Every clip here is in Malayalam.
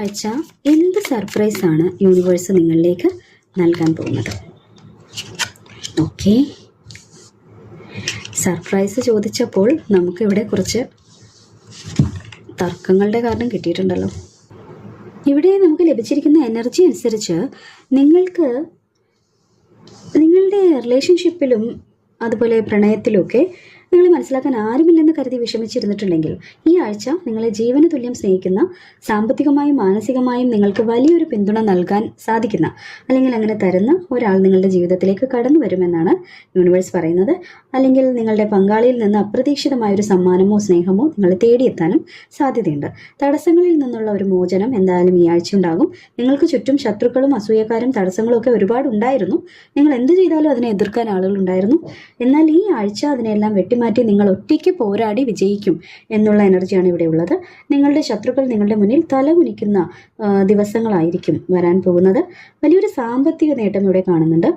ആഴ്ച എന്ത് സർപ്രൈസാണ് യൂണിവേഴ്സ് നിങ്ങളിലേക്ക് നൽകാൻ പോകുന്നത്? ഓക്കെ, സർപ്രൈസ് ചോദിച്ചപ്പോൾ നമുക്കിവിടെ കുറച്ച് തർക്കങ്ങളുടെ കാരണം കിട്ടിയിട്ടുണ്ടല്ലോ. ഇവിടെ നമുക്ക് ലഭിച്ചിരിക്കുന്ന എനർജി അനുസരിച്ച് നിങ്ങൾക്ക് നിങ്ങളുടെ റിലേഷൻഷിപ്പിലും അതുപോലെ പ്രണയത്തിലുമൊക്കെ നിങ്ങളെ മനസ്സിലാക്കാൻ ആരുമില്ലെന്ന് കരുതി വിഷമിച്ചിരുന്നിട്ടുണ്ടെങ്കിൽ ഈ ആഴ്ച നിങ്ങളെ ജീവന തുല്യം സ്നേഹിക്കുന്ന, സാമ്പത്തികമായും മാനസികമായും നിങ്ങൾക്ക് വലിയൊരു പിന്തുണ നൽകാൻ സാധിക്കുന്ന അല്ലെങ്കിൽ അങ്ങനെ തരുന്ന ഒരാൾ നിങ്ങളുടെ ജീവിതത്തിലേക്ക് കടന്നു വരുമെന്നാണ് യൂണിവേഴ്സ് പറയുന്നത്. അല്ലെങ്കിൽ നിങ്ങളുടെ പങ്കാളിയിൽ നിന്ന് അപ്രതീക്ഷിതമായൊരു സമ്മാനമോ സ്നേഹമോ നിങ്ങളെ തേടിയെത്താനും സാധ്യതയുണ്ട്. തടസ്സങ്ങളിൽ നിന്നുള്ള ഒരു മോചനം എന്തായാലും ഈ ആഴ്ച ഉണ്ടാകും. നിങ്ങൾക്ക് ചുറ്റും ശത്രുക്കളും അസൂയക്കാരും തടസ്സങ്ങളും ഒക്കെ ഒരുപാട് ഉണ്ടായിരുന്നു. നിങ്ങൾ എന്ത് ചെയ്താലും അതിനെ എതിർക്കാൻ ആളുകളുണ്ടായിരുന്നു. എന്നാൽ ഈ ആഴ്ച അതിനെല്ലാം വെട്ടിമാറ്റി നിങ്ങൾ ഒറ്റയ്ക്ക് പോരാടി വിജയിക്കും എന്നുള്ള എനർജിയാണ് ഇവിടെ ഉള്ളത്. നിങ്ങളുടെ ശത്രുക്കൾ നിങ്ങളുടെ മുന്നിൽ തലകുനിക്കുന്ന ദിവസങ്ങളായിരിക്കും വരാൻ പോകുന്നത്. വലിയൊരു സാമ്പത്തിക നേട്ടം ഇവിടെ കാണുന്നുണ്ട്.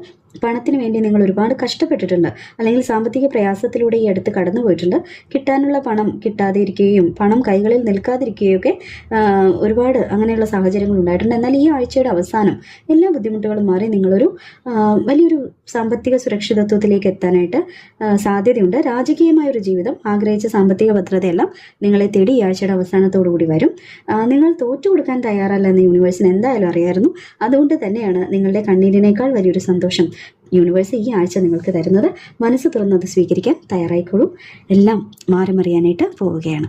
പണത്തിന് വേണ്ടി നിങ്ങൾ ഒരുപാട് കഷ്ടപ്പെട്ടിട്ടുണ്ട്, അല്ലെങ്കിൽ സാമ്പത്തിക പ്രയാസത്തിലൂടെ ഈ അടുത്ത് കടന്നു പോയിട്ടുണ്ട്. കിട്ടാനുള്ള പണം കിട്ടാതെ ഇരിക്കുകയും പണം കൈകളിൽ നിൽക്കാതിരിക്കുകയും ഒക്കെ ഒരുപാട് അങ്ങനെയുള്ള സാഹചര്യങ്ങൾ ഉണ്ടായിട്ടുണ്ട്. എന്നാൽ ഈ ആഴ്ചയുടെ അവസാനം എല്ലാ ബുദ്ധിമുട്ടുകളും മാറി നിങ്ങളൊരു വലിയൊരു സാമ്പത്തിക സുരക്ഷിതത്വത്തിലേക്ക് എത്താനായിട്ട് സാധ്യതയുണ്ട്. രാജകീയമായൊരു ജീവിതം, ആഗ്രഹിച്ച സാമ്പത്തിക ഭദ്രതയെല്ലാം നിങ്ങളെ തേടി ഈ ആഴ്ചയുടെ അവസാനത്തോടു കൂടി വരും. നിങ്ങൾ തോറ്റു കൊടുക്കാൻ തയ്യാറല്ല എന്ന് യൂണിവേഴ്സിന് എന്തായാലും അറിയായിരുന്നു. അതുകൊണ്ട് തന്നെയാണ് നിങ്ങളുടെ കണ്ണീരിനേക്കാൾ വലിയൊരു സന്തോഷം യൂണിവേഴ്സ് ഈ ആഴ്ച നിങ്ങൾക്ക് തരുന്നത്. മനസ്സ് തുറന്നത് സ്വീകരിക്കാൻ തയ്യാറായിക്കോളൂ. എല്ലാം മാറി മറിയാനായിട്ട് പോവുകയാണ്.